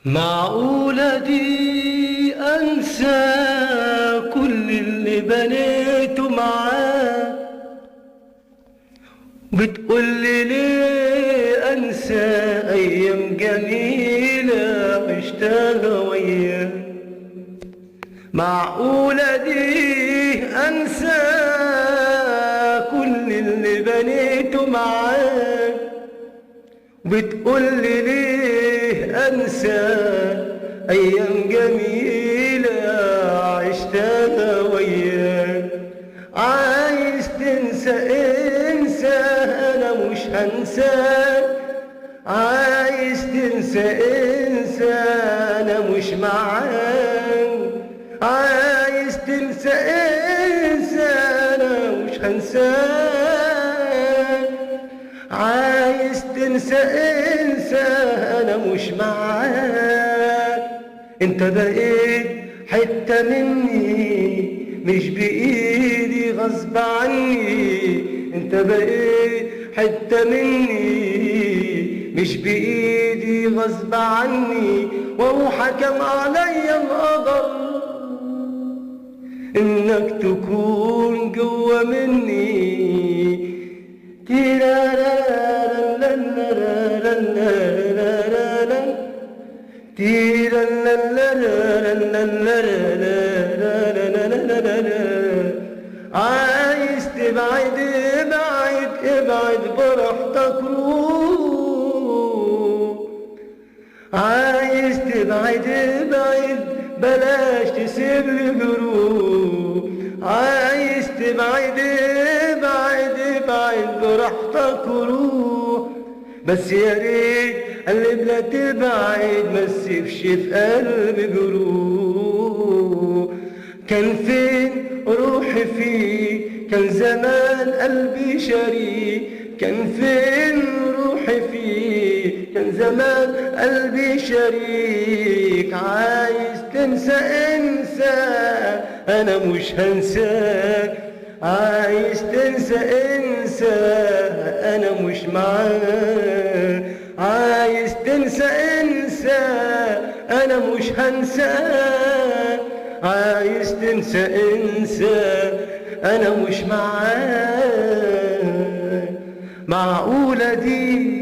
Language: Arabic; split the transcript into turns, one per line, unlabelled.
معقولة دي أنسى كل اللي بنيته معاه؟ بتقولي ليه أنسى أيام جميلة عشتها وياه؟ معقولة دي أنسى كل اللي بنيته معاه؟ بتقولي ليه أنسى أيام جميلة عشتها وياك؟ عايز تنسى انسى، أنا مش هنساك. عايز تنسى انسى، أنا مش معاك. عايز تنسى انسى، أنا مش هنساك. عايز تنسى انسى، انا مش معاك. انت بقيت حتة مني مش بايدي غصب عني. انت بقيت حتة مني مش بايدي غصب عني. وهو حكم عليا القدر انك تكون جوا مني. عايز تبعد ابعد ابعد براحتك روح. عايز تبعد ابعد بلاش تسيب لي جروح. عايز تبعد ابعد ابعد براحتك روح. بس يا ريت قلب لا تبعد ما تسيبش في قلبي جروح. كان فين روحي فيك؟ كان زمان قلبي شريك. كان فين روحي فيك؟ كان زمان قلبي شريك. عايز تنسى انسى، انا مش هنساك. عايز تنسى انسى، انا مش معاك. عايز تنسى انسى، انا مش هنساك. عايز تنسى انسى، انا مش معاك. معقولة دي